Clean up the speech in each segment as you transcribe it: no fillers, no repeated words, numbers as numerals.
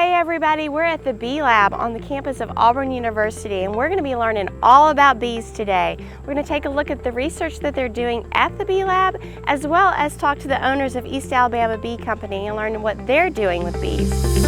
Hey everybody, we're at the Bee Lab on the campus of Auburn University, and we're going to be learning all about bees today. We're going to take a look at the research that they're doing at the Bee Lab, as well as talk to the owners of East Alabama Bee Company and learn what they're doing with bees.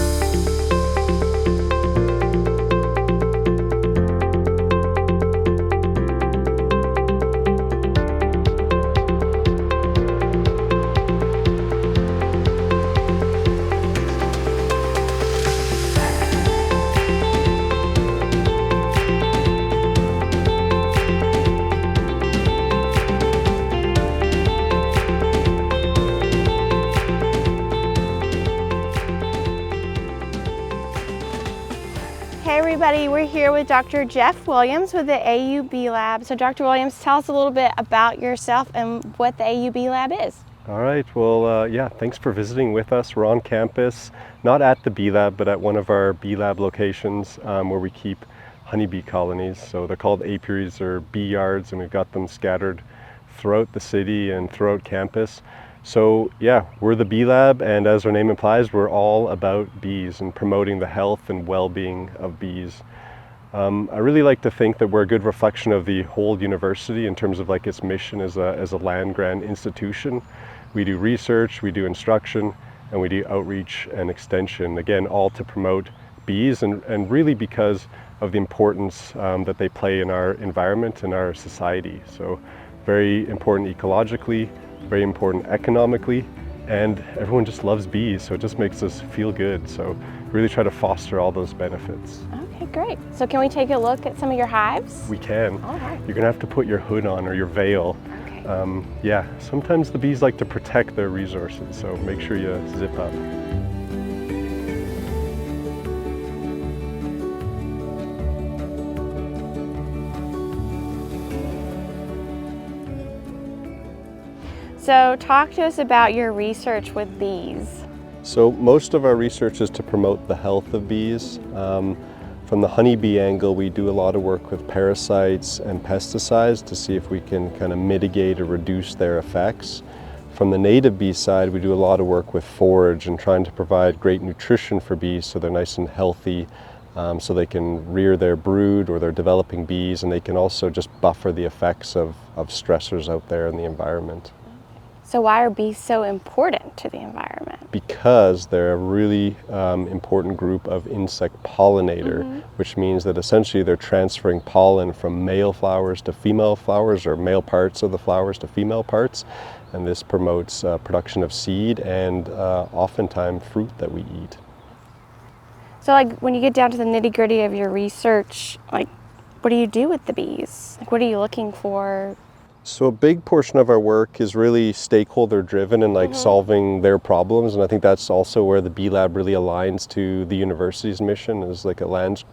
Hey everybody, we're here with Dr. Jeff Williams with the AU Bee Lab. So Dr. Williams, tell us a little bit about yourself and what the AU Bee Lab is. All right, well, yeah, thanks for visiting with us. We're on campus, not at the Bee Lab, but at one of our Bee Lab locations where we keep honeybee colonies. So they're called apiaries or bee yards, and we've got them scattered throughout the city and throughout campus. So yeah, we're the Bee Lab, and as our name implies, we're all about bees and promoting the health and well-being of bees. I really like to think that we're a good reflection of the whole university in terms of like its mission as a land-grant institution. We do research, we do instruction, and we do outreach and extension, again, all to promote bees and really because of the importance that they play in our environment and our society. So very important ecologically, very important economically, and everyone just loves bees, so it just makes us feel good. So really try to foster all those benefits. Okay, great. So can we take a look at some of your hives? We can. All right. You're gonna have to put your hood on or your veil. Okay. Yeah, sometimes the bees like to protect their resources, so make sure you zip up. So talk to us about your research with bees. So most of our research is to promote the health of bees. From the honeybee angle, we do a lot of work with parasites and pesticides to see if we can kind of mitigate or reduce their effects. From the native bee side, we do a lot of work with forage and trying to provide great nutrition for bees so they're nice and healthy, so they can rear their brood or their developing bees, and they can also just buffer the effects of stressors out there in the environment. So why are bees so important to the environment? Because they're a really important group of insect pollinator, which means that essentially they're transferring pollen from male flowers to female flowers, or male parts of the flowers to female parts. And this promotes production of seed and oftentimes fruit that we eat. So like when you get down to the nitty-gritty of your research, like what do you do with the bees? Like what are you looking for? So a big portion of our work is really stakeholder driven and like solving their problems, and I think that's also where the Bee Lab really aligns to the university's mission as like a land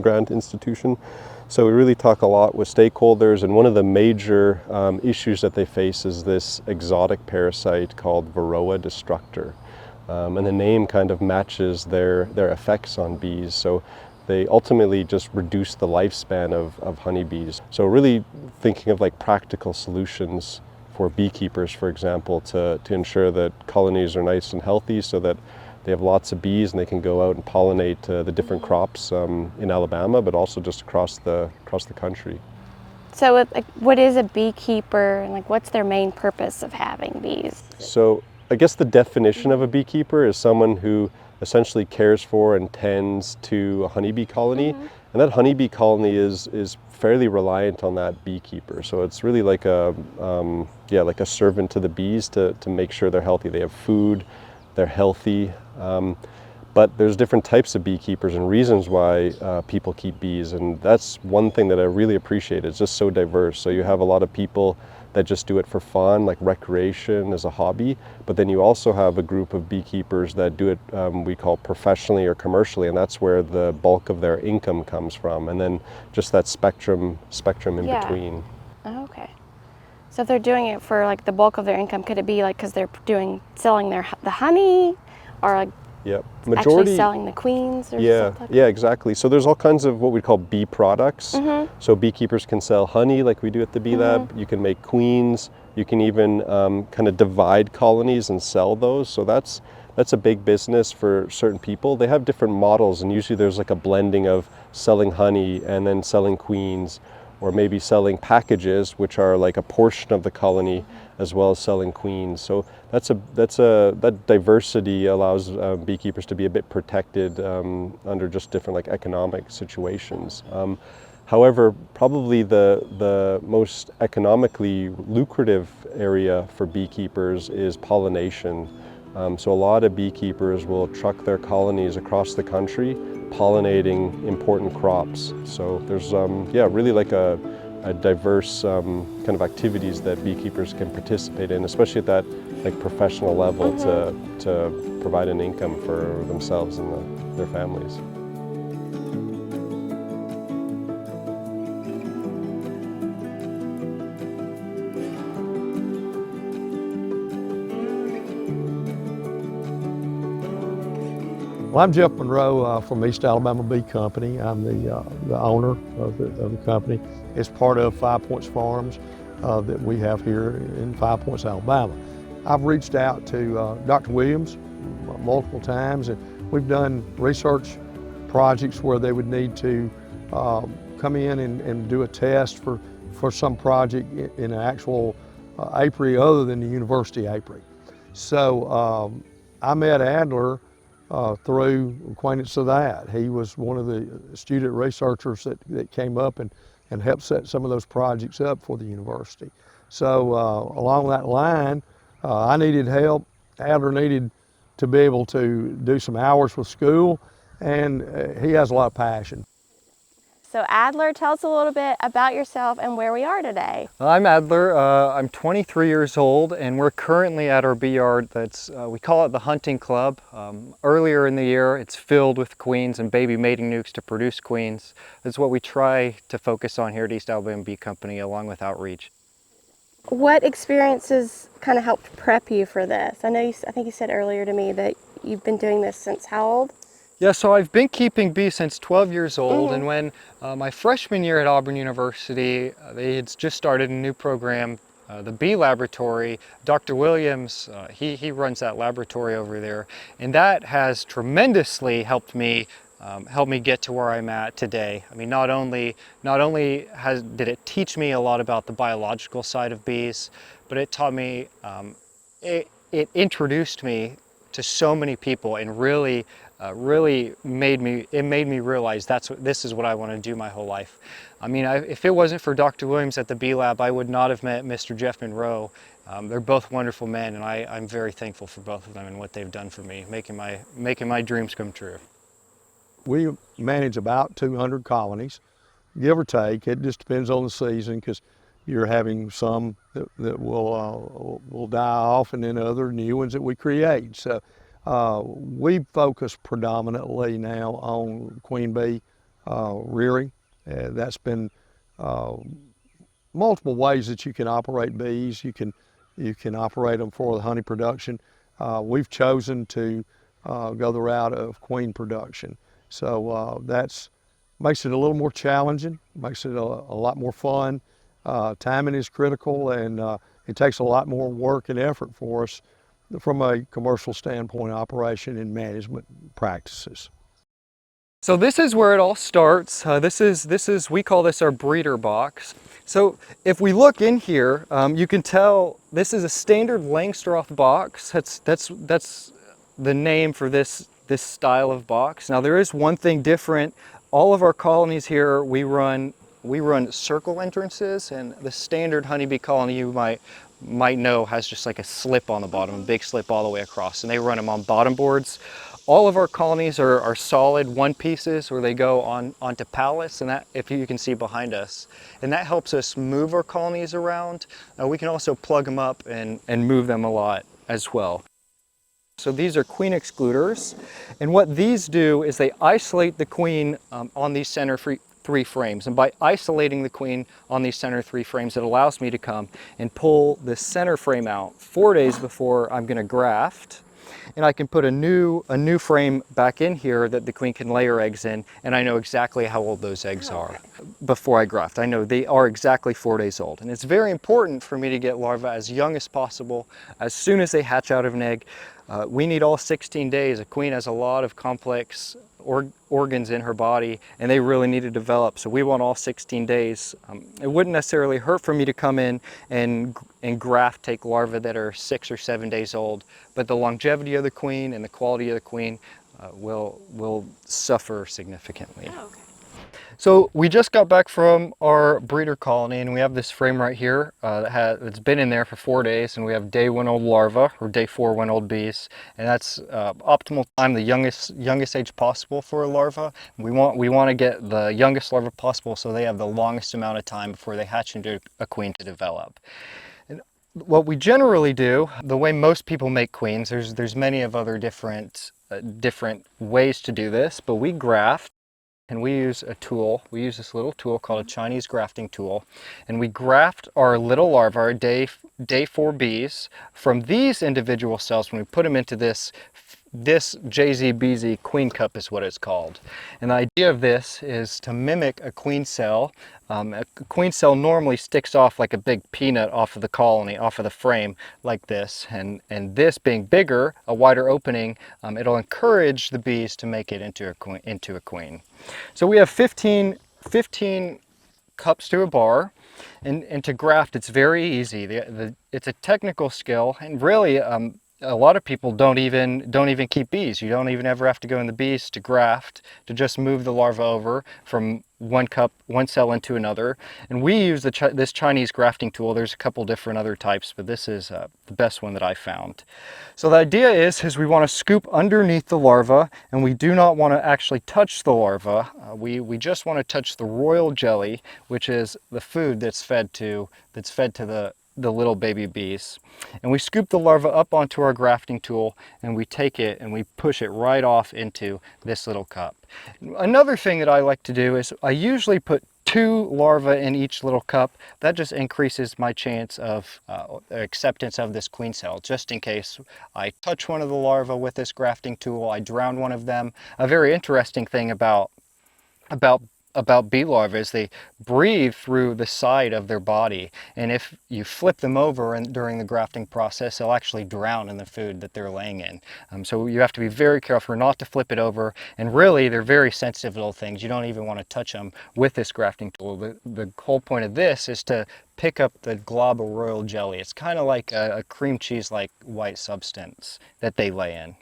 grant institution. So we really talk a lot with stakeholders, and one of the major issues that they face is this exotic parasite called Varroa destructor. And the name kind of matches their effects on bees. So they ultimately just reduce the lifespan of honeybees. So really thinking of like practical solutions for beekeepers, for example, to ensure that colonies are nice and healthy so that they have lots of bees and they can go out and pollinate the different crops in Alabama, but also just across the country. So what is a beekeeper, and like what's their main purpose of having bees? So I guess the definition of a beekeeper is someone who essentially cares for and tends to a honeybee colony, and that honeybee colony is fairly reliant on that beekeeper. So it's really like a like a servant to the bees to make sure they're healthy. They have food, they're healthy, but there's different types of beekeepers and reasons why people keep bees, and that's one thing that I really appreciate. It's just so diverse. So you have a lot of people that just do it for fun, like recreation as a hobby, but then you also have a group of beekeepers that do it we call professionally or commercially, and that's where the bulk of their income comes from, and then just that spectrum in between. Okay. So if they're doing it for like the bulk of their income, could it be like because they're selling the honey, or like actually selling the queens or something? Yeah, exactly. So there's all kinds of what we call bee products. So beekeepers can sell honey like we do at the Bee Lab. You can make queens. You can even kind of divide colonies and sell those. So that's that's a big business for certain people. They have different models, and usually there's like a blending of selling honey and then selling queens, or maybe selling packages, which are like a portion of the colony, as well as selling queens. So that diversity allows beekeepers to be a bit protected under just different like economic situations. However, probably the most economically lucrative area for beekeepers is pollination. So a lot of beekeepers will truck their colonies across the country, pollinating important crops. So there's really like a diverse kind of activities that beekeepers can participate in, especially at that like professional level, to provide an income for themselves and their families. Well, I'm Jeff Monroe from East Alabama Bee Company. I'm the owner of the company. It's part of Five Points Farms that we have here in Five Points, Alabama. I've reached out to Dr. Williams multiple times, and we've done research projects where they would need to come in and do a test for some project in an actual apiary other than the university apiary. So I met Adler through acquaintance of that. He was one of the student researchers that came up and helped set some of those projects up for the university. So along that line, I needed help. Adler needed to be able to do some hours with school, and he has a lot of passion. So Adler, tell us a little bit about yourself and where we are today. I'm Adler. I'm 23 years old, and we're currently at our bee yard that's, we call it the Hunting Club. Earlier in the year, it's filled with queens and baby mating nukes to produce queens. That's what we try to focus on here at East Alabama Bee Company, along with outreach. What experiences kind of helped prep you for this? I think you said earlier to me that you've been doing this since how old? Yeah, so I've been keeping bees since 12 years old, and when my freshman year at Auburn University, they had just started a new program, the Bee Laboratory. Dr. Williams, he runs that laboratory over there, and that has tremendously helped me get to where I'm at today. I mean, not only did it teach me a lot about the biological side of bees, but it taught me, it introduced me to so many people, and really made me realize this is what I want to do my whole life. I mean, if it wasn't for Dr. Williams at the Bee Lab, I would not have met Mr. Jeff Monroe. They're both wonderful men, and I'm very thankful for both of them and what they've done for me, making my dreams come true. We manage about 200 colonies, give or take. It just depends on the season, because you're having some that will die off, and then other new ones that we create. So we focus predominantly now on queen bee rearing. That's been multiple ways that you can operate bees. You can operate them for the honey production. We've chosen to go the route of queen production. So that's makes it a little more challenging, makes it a lot more fun. Timing is critical, and it takes a lot more work and effort for us from a commercial standpoint, operation and management practices. So this is where it all starts. This is we call this our breeder box. So if we look in here, you can tell this is a standard Langstroth box. That's the name for this style of box. Now there is one thing different. All of our colonies here, we run circle entrances, and the standard honeybee colony you might know has just like a slip on the bottom, a big slip all the way across, and they run them on bottom boards. All of our colonies are solid one pieces, where they go onto pallets, and that, if you can see behind us, and that helps us move our colonies around. We can also plug them up and move them a lot as well. So these are queen excluders, and what these do is they isolate the queen on these center three frames, and by isolating the queen on these center three frames, it allows me to come and pull the center frame out 4 days before I'm going to graft. and I can put a new frame back in here that the queen can lay her eggs in, and I know exactly how old those eggs are before I graft. I know they are exactly 4 days old, and it's very important for me to get larvae as young as possible, as soon as they hatch out of an egg. We need all 16 days. A queen has a lot of complex organs in her body, and they really need to develop, so we want all 16 days. It wouldn't necessarily hurt for me to come in and graft, take larvae that are 6 or 7 days old, but the longevity of the queen and the quality of the queen will suffer significantly. Oh, okay. So we just got back from our breeder colony, and we have this frame right here that's been in there for 4 days, and we have day 1 old larvae, or day 4 1 old bees, and that's optimal time, the youngest age possible for a larva. We want to get the youngest larva possible so they have the longest amount of time before they hatch into a queen to develop. And what we generally do, the way most people make queens, there's many of other different ways to do this, but we graft. And we use a tool. We use this little tool called a Chinese grafting tool, and we graft our little larvae, our day 4 bees, from these individual cells. When we put them into this JZBZ queen cup is what it's called. And the idea of this is to mimic a queen cell. A queen cell normally sticks off like a big peanut off of the colony, off of the frame like this. And this being bigger, a wider opening, it'll encourage the bees to make it into a queen. So we have 15 cups to a bar. And to graft, it's very easy. It's a technical skill, and really a lot of people don't even keep bees. You don't even ever have to go in the bees to graft, to just move the larva over from one cell into another. And we use this Chinese grafting tool. There's a couple different other types, but this is the best one that I found. So the idea is we want to scoop underneath the larva, and we do not want to actually touch the larva. We just want to touch the royal jelly, which is the food that's fed to the little baby bees. And we scoop the larva up onto our grafting tool, and we take it and we push it right off into this little cup. Another thing that I like to do is I usually put 2 larvae in each little cup. That just increases my chance of acceptance of this queen cell, just in case I touch one of the larvae with this grafting tool, I drown one of them. A very interesting thing about bee larvae is they breathe through the side of their body, and if you flip them over during the grafting process, they'll actually drown in the food that they're laying in. So you have to be very careful not to flip it over, and really they're very sensitive little things. You don't even want to touch them with this grafting tool. The whole point of this is to pick up the glob of royal jelly. It's kind of like a cream cheese like white substance that they lay in.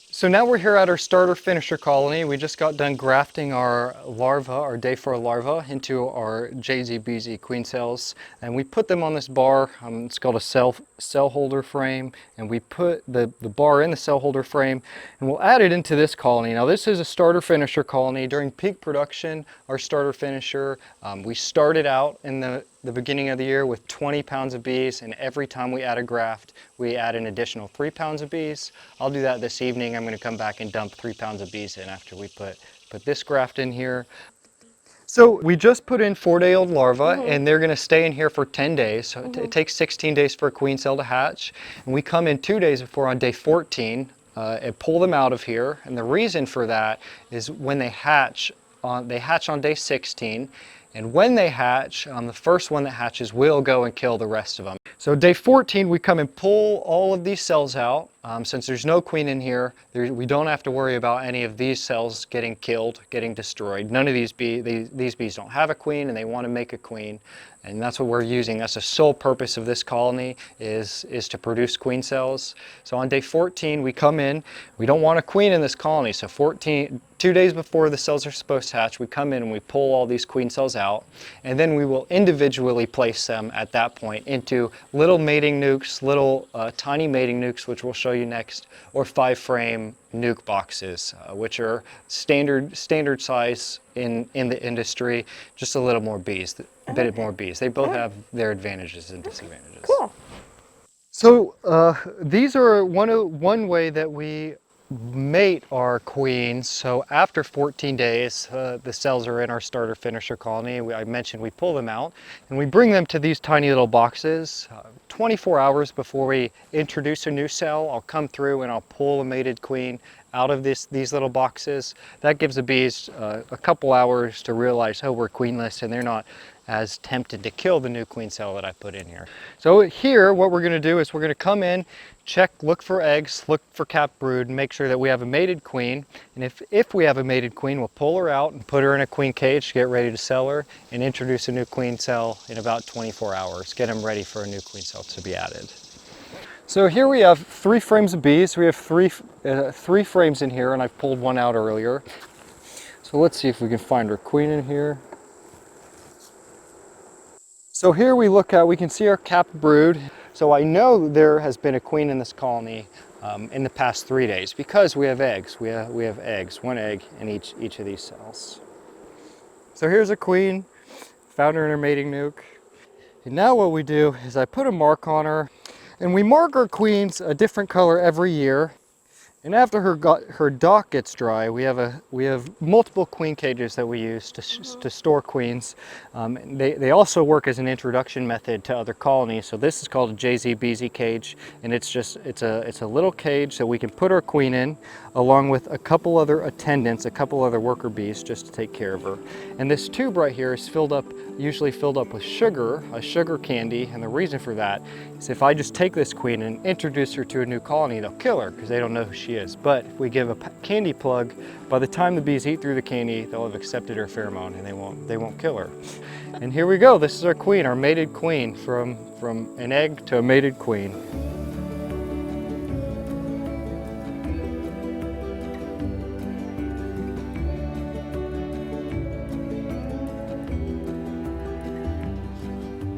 So now we're here at our starter finisher colony. We just got done grafting our larvae, our day 4 larvae, into our JZBZ queen cells, and we put them on this bar. It's called a cell holder frame, and we put the bar in the cell holder frame, and we'll add it into this colony. Now this is a starter finisher colony. During peak production, our starter finisher, we started out in the beginning of the year with 20 pounds of bees, and every time we add a graft, we add an additional 3 pounds of bees. I'll do that this evening. I'm going to come back and dump 3 pounds of bees in after we put this graft in here. So we just put in 4-day-old larvae, and they're going to stay in here for 10 days. So it takes 16 days for a queen cell to hatch, and we come in 2 days before on day 14 and pull them out of here. And the reason for that is when they hatch on day 16. And when they hatch, the first one that hatches will go and kill the rest of them. So day 14, we come and pull all of these cells out. Since there's no queen in here, we don't have to worry about any of these cells getting killed, getting destroyed. None of these bees don't have a queen, and they want to make a queen. And that's what we're using. That's the sole purpose of this colony is to produce queen cells. So on day 14, we come in. We don't want a queen in this colony. So 2 days before the cells are supposed to hatch, we come in and we pull all these queen cells out. And then we will individually place them at that point into little mating nukes, little tiny mating nukes, which we'll show you next, or 5-frame nuke boxes, which are standard size in the industry, just a little more bees, a bit more bees. They both have their advantages and disadvantages. Cool. So these are one way that we mate our queens. So after 14 days, the cells are in our starter finisher colony. I mentioned we pull them out and we bring them to these tiny little boxes. 24 hours before we introduce a new cell, I'll come through and I'll pull a mated queen out of these little boxes. That gives the bees a couple hours to realize, oh, we're queenless, and they're not as tempted to kill the new queen cell that I put in here. So here, what we're gonna do is we're gonna come in, check, look for eggs, look for capped brood, and make sure that we have a mated queen. And if we have a mated queen, we'll pull her out and put her in a queen cage to get ready to sell her and introduce a new queen cell in about 24 hours. Get them ready for a new queen cell to be added. So here we have 3 frames of bees. We have three frames in here, and I've pulled one out earlier. So let's see if we can find our queen in here. So here we can see our capped brood. So I know there has been a queen in this colony in the past 3 days because we have eggs. We have eggs, 1 egg in each of these cells. So here's a queen, found her in her mating nuke. And now what we do is I put a mark on her, and we mark our queens a different color every year. And after her dock gets dry, we have multiple queen cages that we use to store queens. They also work as an introduction method to other colonies. So this is called a JZBZ cage, and it's a little cage that we can put our queen in, along with a couple other attendants, a couple other worker bees, just to take care of her. And this tube right here is usually filled up with sugar, a sugar candy, and the reason for that is if I just take this queen and introduce her to a new colony, they'll kill her because they don't know who she is. But if we give a candy plug, by the time the bees eat through the candy, they'll have accepted her pheromone and they won't kill her. And here we go. This is our queen, our mated queen, from an egg to a mated queen.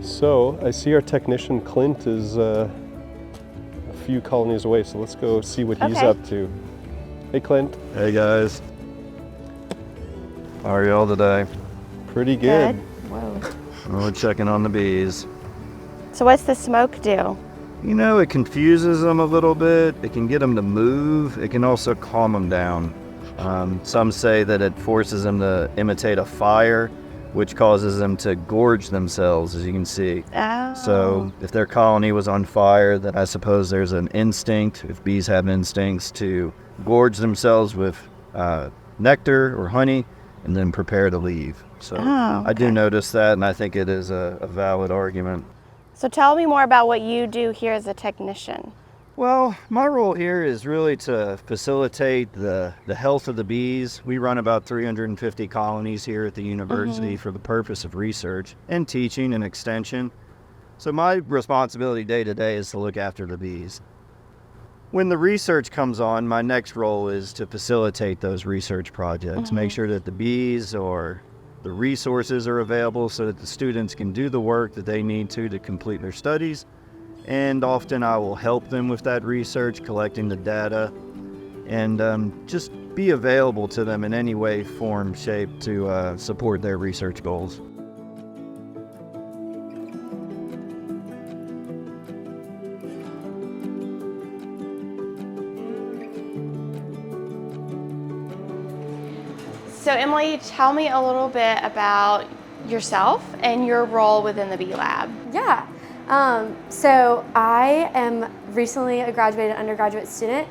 So I see our technician Clint is a few colonies away, so let's go see what he's up to. Hey Clint. Hey guys. How are y'all today? Pretty good. Whoa. We're checking on the bees. So what's the smoke do? You know, it confuses them a little bit. It can get them to move. It can also calm them down. Some say that it forces them to imitate a fire, which causes them to gorge themselves, as you can see. Oh. So if their colony was on fire, then I suppose there's an instinct, if bees have instincts, to gorge themselves with nectar or honey and then prepare to leave. So I do notice that, and I think it is a valid argument. So tell me more about what you do here as a technician. Well, my role here is really to facilitate the health of the bees. We run about 350 colonies here at the university for the purpose of research and teaching and extension. So my responsibility day to day is to look after the bees. When the research comes on, my next role is to facilitate those research projects, make sure that the bees or the resources are available so that the students can do the work that they need to complete their studies. And often I will help them with that research, collecting the data, and just be available to them in any way, form, shape to support their research goals. So Emily, tell me a little bit about yourself and your role within the Bee Lab. Yeah. So I am recently a graduated undergraduate student,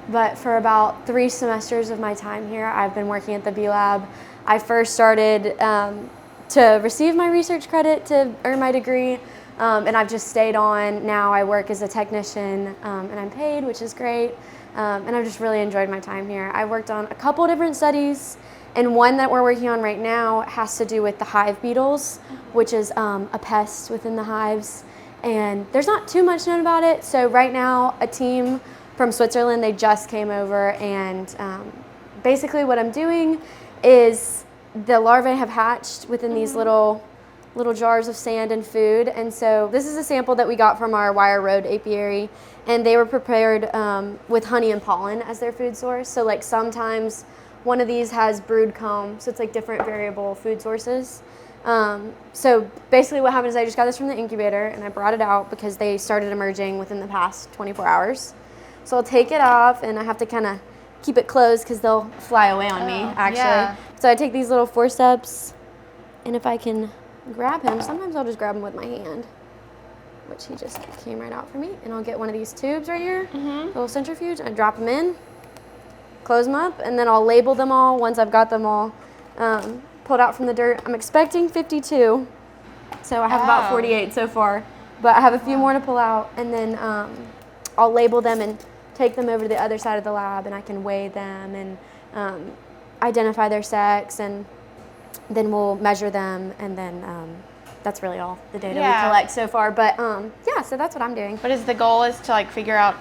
but for about 3 semesters of my time here, I've been working at the Bee Lab. I first started to receive my research credit to earn my degree, and I've just stayed on. Now I work as a technician, and I'm paid, which is great, and I've just really enjoyed my time here. I worked on a couple different studies, and one that we're working on right now has to do with the hive beetles, which is a pest within the hives. And there's not too much known about it. So right now, a team from Switzerland, they just came over, and basically what I'm doing is the larvae have hatched within these little jars of sand and food. And so this is a sample that we got from our Wire Road apiary, and they were prepared with honey and pollen as their food source. So like sometimes one of these has brood comb, so it's like different variable food sources. So basically what happened is I just got this from the incubator and I brought it out because they started emerging within the past 24 hours. So I'll take it off and I have to kind of keep it closed because they'll fly away on me, actually. yeah. So I take these little forceps, and if I can grab him, sometimes I'll just grab him with my hand, which he just came right out for me. And I'll get one of these tubes right here, little centrifuge, and I drop them in, close them up, and then I'll label them all once I've got them all pulled out from the dirt. I'm expecting 52, so I have about 48 so far, but I have a few more to pull out, and then I'll label them and take them over to the other side of the lab, and I can weigh them and identify their sex, and then we'll measure them, and then that's really all the data we collect so far. But yeah, so that's what I'm doing. But is the goal is to like figure out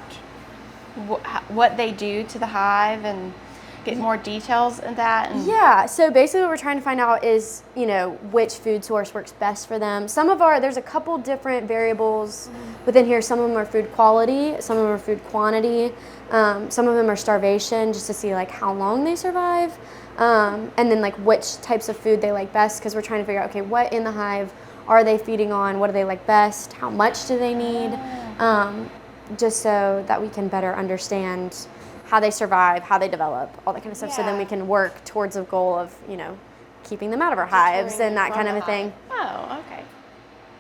what they do to the hive and get more details in that? And Yeah, so basically what we're trying to find out is, you know, which food source works best for them. There's a couple different variables within here. Some of them are food quality, some of them are food quantity, some of them are starvation, just to see like how long they survive, and then like which types of food they like best, because we're trying to figure out, okay, what in the hive are they feeding on, what do they like best, how much do they need, just so that we can better understand how they survive, how they develop, all that kind of stuff, so then we can work towards a goal of, you know, keeping them out of our hives and that kind of a thing. Oh, okay.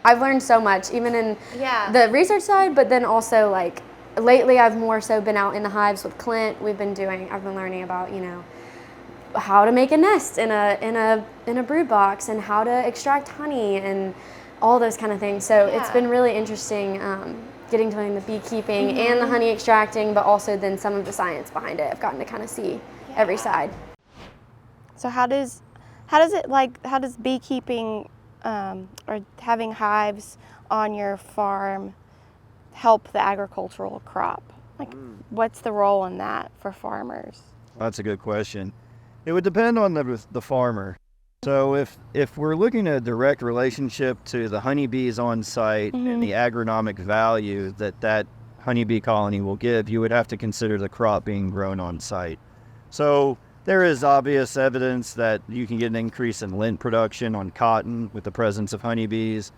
I've learned so much, even in the research side, but then also like lately I've more so been out in the hives with Clint. I've been learning about, you know, how to make a nest in a brood box and how to extract honey and all those kind of things. So it's been really interesting getting to learn the beekeeping and the honey extracting, but also then some of the science behind it. I've gotten to kind of see every side. So how does beekeeping or having hives on your farm help the agricultural crop? Like, what's the role in that for farmers? That's a good question. It would depend on the farmer. So if we're looking at a direct relationship to the honeybees on site and the agronomic value that honeybee colony will give, you would have to consider the crop being grown on site. So there is obvious evidence that you can get an increase in lint production on cotton with the presence of honeybees.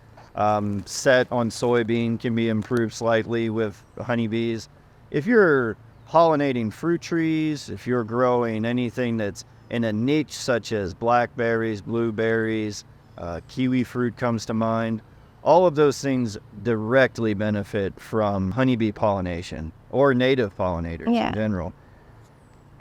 Set on soybean can be improved slightly with honeybees. If you're pollinating fruit trees, if you're growing anything that's in a niche such as blackberries, blueberries, kiwi fruit comes to mind, all of those things directly benefit from honeybee pollination or native pollinators in general.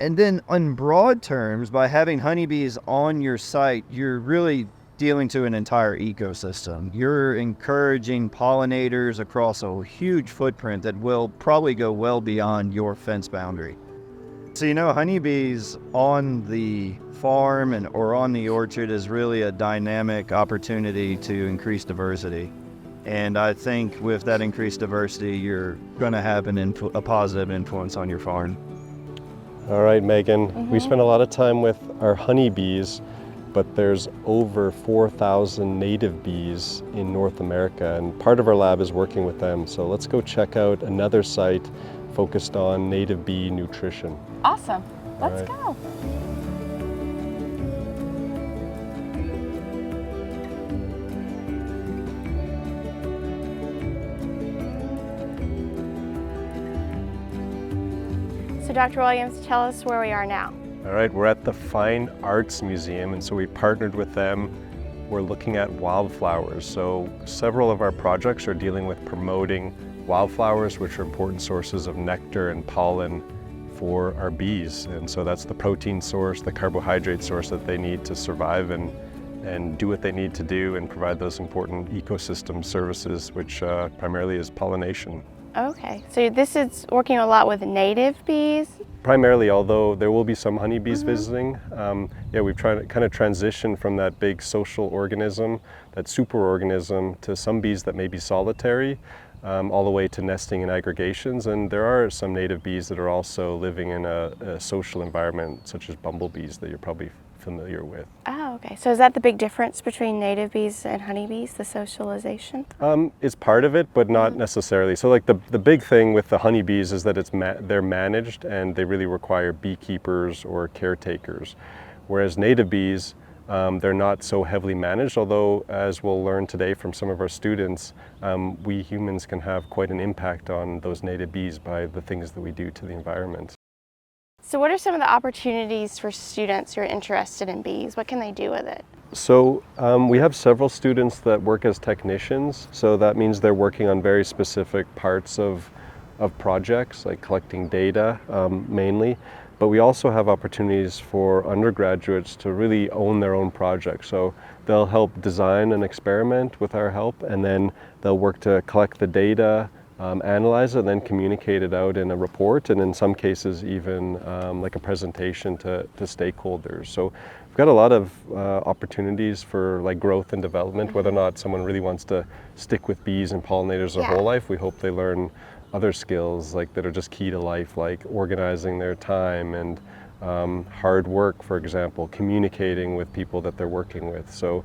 And then in broad terms, by having honeybees on your site, you're really dealing to an entire ecosystem. You're encouraging pollinators across a huge footprint that will probably go well beyond your fence boundary. So, you know, honeybees on the farm or on the orchard is really a dynamic opportunity to increase diversity. And I think with that increased diversity, you're going to have a positive influence on your farm. All right, Megan, we spent a lot of time with our honeybees, but there's over 4,000 native bees in North America, and part of our lab is working with them. So let's go check out another site focused on native bee nutrition. Awesome. Let's go. So Dr. Williams, tell us where we are now. All right, we're at the Fine Arts Museum, and so we partnered with them. We're looking at wildflowers. So several of our projects are dealing with promoting wildflowers, which are important sources of nectar and pollen for our bees. And so that's the protein source, the carbohydrate source that they need to survive and do what they need to do and provide those important ecosystem services, which primarily is pollination. Okay, so this is working a lot with native bees? Primarily, although there will be some honeybees visiting. We've tried to kind of transition from that big social organism, that superorganism, to some bees that may be solitary, all the way to nesting and aggregations. And there are some native bees that are also living in a social environment, such as bumblebees that you're probably familiar with. Oh, okay. So is that the big difference between native bees and honeybees, the socialization? It's part of it, but not necessarily. So like the big thing with the honeybees is that they're managed and they really require beekeepers or caretakers. Whereas native bees, they're not so heavily managed, although as we'll learn today from some of our students, we humans can have quite an impact on those native bees by the things that we do to the environment. So what are some of the opportunities for students who are interested in bees? What can they do with it? So we have several students that work as technicians. So that means they're working on very specific parts of projects, like collecting data mainly. But we also have opportunities for undergraduates to really own their own project. So they'll help design an experiment with our help, and then they'll work to collect the data, analyze it, and then communicate it out in a report, and in some cases even like a presentation to stakeholders. So we've got a lot of opportunities for like growth and development. Whether or not someone really wants to stick with bees and pollinators their whole life, we hope they learn other skills like that are just key to life, like organizing their time and hard work, for example, communicating with people that they're working with. So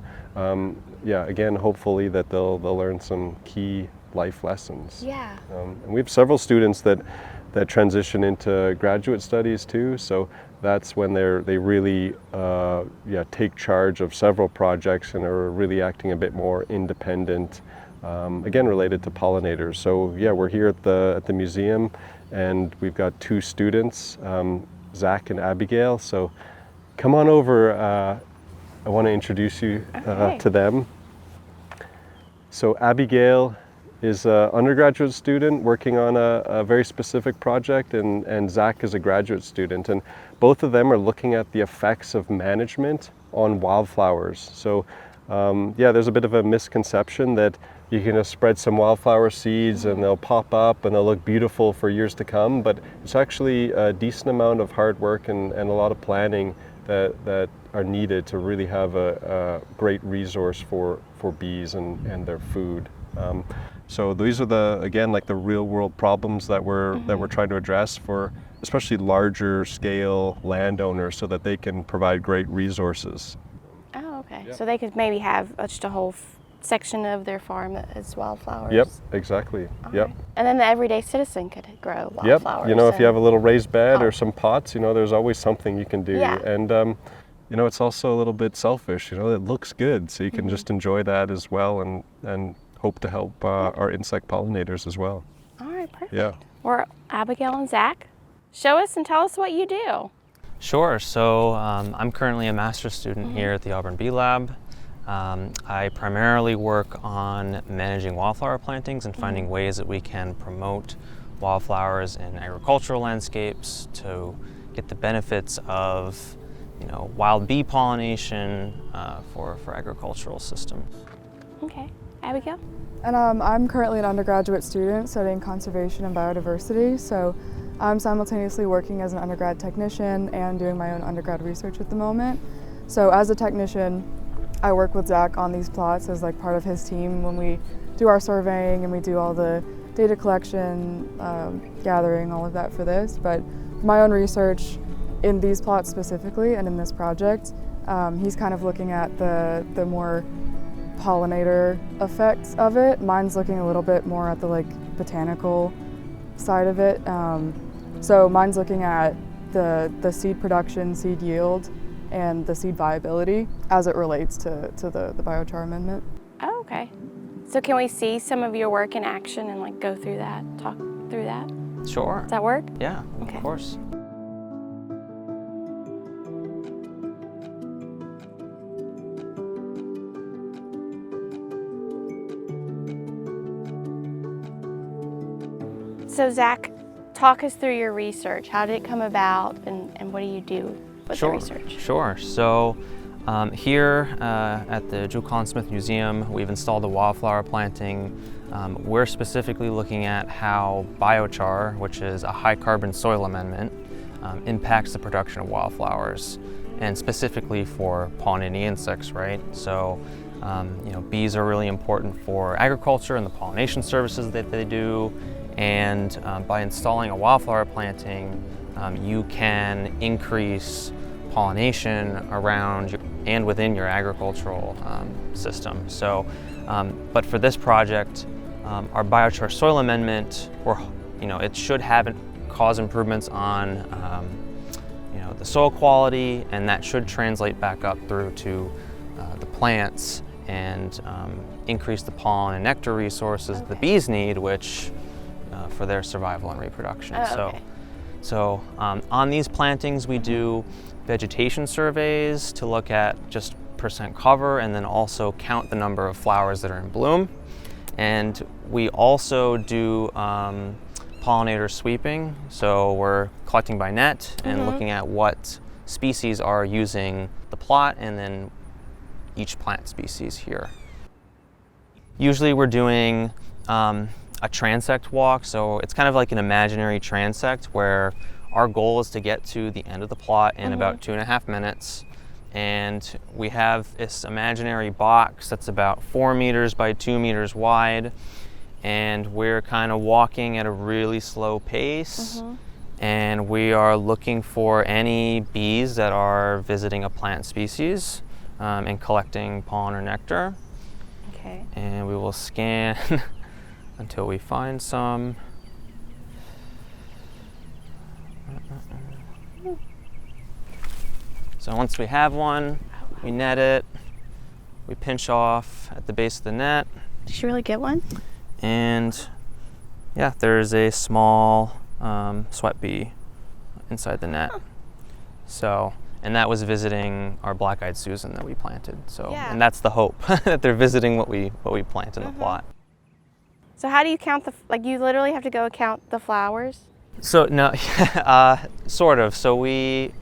yeah, again, hopefully that they'll learn some key life lessons. Yeah. And we have several students that transition into graduate studies too. So that's when they really take charge of several projects and are really acting a bit more independent. Again, related to pollinators. So yeah, we're here at the museum, and we've got two students, Zach and Abigail. So come on over. I want to introduce you to them. So Abigail is an undergraduate student working on a very specific project, and Zach is a graduate student. And both of them are looking at the effects of management on wildflowers. So yeah, there's a bit of a misconception that you can just spread some wildflower seeds and they'll pop up and they'll look beautiful for years to come, but it's actually a decent amount of hard work and a lot of planning that are needed to really have a great resource for bees and their food. So these are again, like the real world problems that we're trying to address for especially larger scale landowners, so that they can provide great resources. Oh, okay. Yeah. So they could maybe have just a whole section of their farm that is wildflowers. Yep, exactly. All Yep. right. And then the everyday citizen could grow Yep. wildflowers. You know, if you have a little raised bed Oh. or some pots, you know, there's always something you can do. Yeah. And you know, it's also a little bit selfish. You know, it looks good, so you can just enjoy that as well, and hope to help our insect pollinators as well. All right, perfect. Yeah. We're Abigail and Zach. Show us and tell us what you do. Sure. So I'm currently a master's student here at the Auburn Bee Lab. I primarily work on managing wildflower plantings and finding ways that we can promote wildflowers in agricultural landscapes to get the benefits of, you know, wild bee pollination for agricultural systems. Okay. Abigail? And I'm currently an undergraduate student studying conservation and biodiversity, so I'm simultaneously working as an undergrad technician and doing my own undergrad research at the moment. So as a technician, I work with Zach on these plots as like part of his team when we do our surveying and we do all the data collection, gathering, all of that for this. But for my own research in these plots specifically and in this project, he's kind of looking at the more pollinator effects of it. Mine's looking a little bit more at the like botanical side of it. So mine's looking at the seed production, seed yield, and the seed viability as it relates to the biochar amendment. Oh, okay. So can we see some of your work in action and like go through that, talk through that? Sure. Does that work? Yeah, Okay. of course. So Zach, talk us through your research. How did it come about, and what do you do with the research? Sure. So here at the Jewel Collins Smith Museum, we've installed a wildflower planting. We're specifically looking at how biochar, which is a high carbon soil amendment, impacts the production of wildflowers, and specifically for pollinating insects, right? So you know, bees are really important for agriculture and the pollination services that they do. And by installing a wildflower planting, you can increase pollination around and within your agricultural system. So, but for this project, our biochar soil amendment, it should cause improvements on, the soil quality, and that should translate back up through to the plants and increase the pollen and nectar resources the bees need, which for their survival and reproduction. Oh, okay. So on these plantings, we do vegetation surveys to look at just percent cover and then also count the number of flowers that are in bloom. And we also do pollinator sweeping. So we're collecting by net and looking at what species are using the plot and then each plant species here. Usually we're doing a transect walk, so it's kind of like an imaginary transect where our goal is to get to the end of the plot in about 2.5 minutes. And we have this imaginary box that's about 4 meters by 2 meters wide. And we're kind of walking at a really slow pace. And we are looking for any bees that are visiting a plant species and collecting pollen or nectar. Okay. And we will scan until we find some. So once we have one, we net it, we pinch off at the base of the net. Did you really get one? And yeah, there's a small sweat bee inside the net. So, and that was visiting our black-eyed Susan that we planted. So, and that's the hope, that they're visiting what we plant in the plot. So how do you count like you literally have to go count the flowers? So no, sort of. So we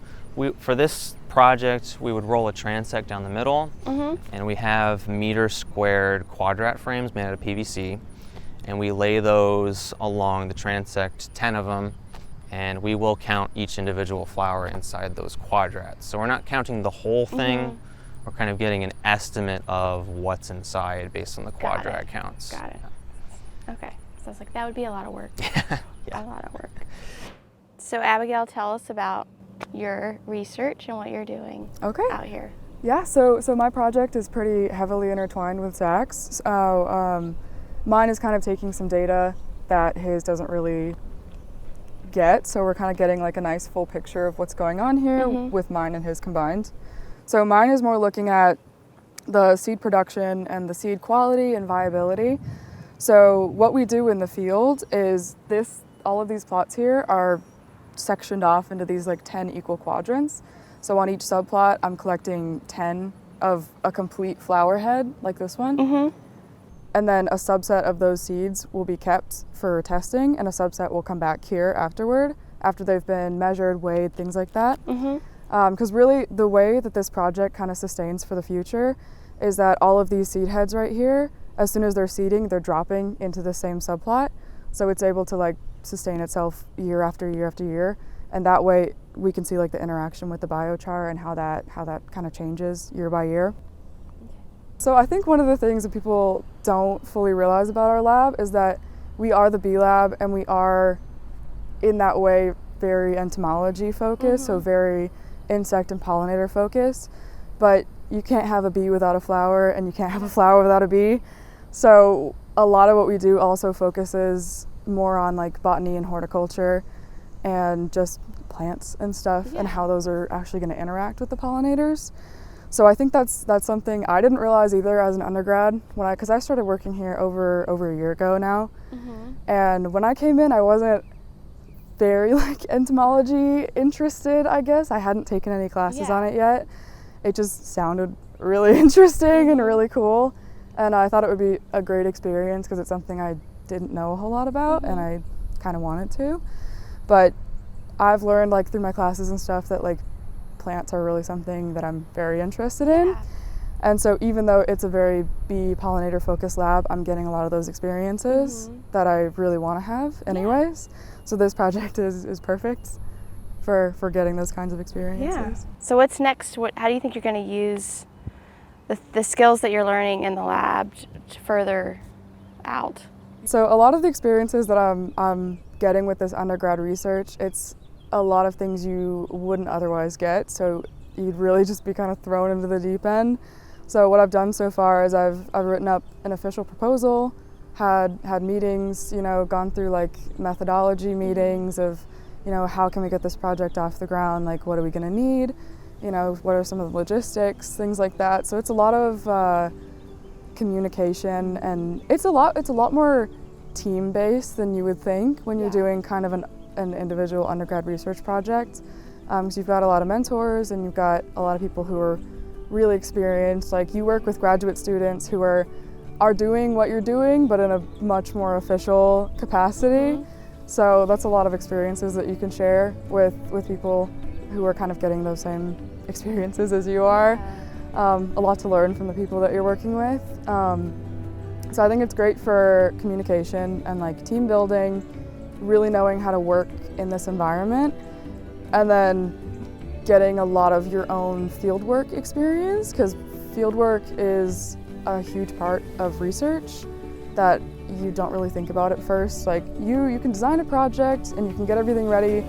for this project, we would roll a transect down the middle, and we have meter squared quadrat frames made out of PVC, and we lay those along the transect, 10 of them, and we will count each individual flower inside those quadrats. So we're not counting the whole thing, we're kind of getting an estimate of what's inside based on the quadrat counts. Got it. Okay, so I was like, that would be a lot of work. A lot of work. So Abigail, tell us about your research and what you're doing out here. Yeah, so my project is pretty heavily intertwined with Zach's. Mine is kind of taking some data that his doesn't really get, so we're kind of getting like a nice full picture of what's going on here with mine and his combined. So mine is more looking at the seed production and the seed quality and viability. So what we do in the field is all of these plots here are sectioned off into these like 10 equal quadrants. So on each subplot, I'm collecting 10 of a complete flower head like this one. And then a subset of those seeds will be kept for testing and a subset will come back here afterward, after they've been measured, weighed, things like that. Because really the way that this project kind of sustains for the future is that all of these seed heads right here, as soon as they're seeding, they're dropping into the same subplot. So it's able to like sustain itself year after year after year. And that way we can see like the interaction with the biochar and how that kind of changes year by year. So I think one of the things that people don't fully realize about our lab is that we are the bee lab and we are in that way very entomology focused, so very insect and pollinator focused. But you can't have a bee without a flower and you can't have a flower without a bee. So a lot of what we do also focuses more on like botany and horticulture and just plants and stuff and how those are actually going to interact with the pollinators. So I think that's something I didn't realize either as an undergrad because I started working here over a year ago now. And when I came in, I wasn't very like entomology interested, I guess. I hadn't taken any classes on it yet. It just sounded really interesting and really cool. And I thought it would be a great experience because it's something I didn't know a whole lot about and I kind of wanted to. But I've learned like through my classes and stuff that like plants are really something that I'm very interested in. And so even though it's a very bee pollinator focused lab, I'm getting a lot of those experiences that I really want to have anyways. So this project is perfect for getting those kinds of experiences. So what's next? How do you think you're going to use the skills that you're learning in the lab to further out? So a lot of the experiences that I'm getting with this undergrad research, it's a lot of things you wouldn't otherwise get. So you'd really just be kind of thrown into the deep end. So what I've done so far is I've written up an official proposal, had meetings, gone through like methodology meetings of, how can we get this project off the ground? Like, what are we going to need? What are some of the logistics, things like that. So it's a lot of communication, and it's a lot more team-based than you would think when you're doing kind of an individual undergrad research project. So you've got a lot of mentors and you've got a lot of people who are really experienced. Like you work with graduate students who are doing what you're doing, but in a much more official capacity. So that's a lot of experiences that you can share with people who are kind of getting those same experiences as you are. A lot to learn from the people that you're working with. So I think it's great for communication and like team building, really knowing how to work in this environment, and then getting a lot of your own fieldwork experience, because fieldwork is a huge part of research that you don't really think about at first. Like you can design a project and you can get everything ready,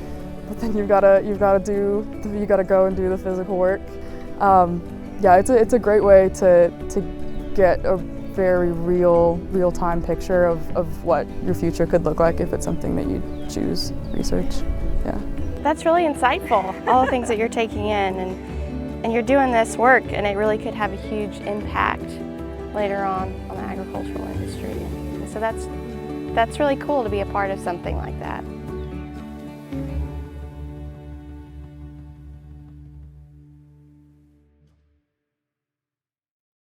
but then you gotta go and do the physical work. Yeah, it's a great way to get a very real-time picture of what your future could look like if it's something that you choose research. Yeah. That's really insightful, all the things that you're taking in, and you're doing this work, and it really could have a huge impact later on the agricultural industry. And so that's really cool to be a part of something like that.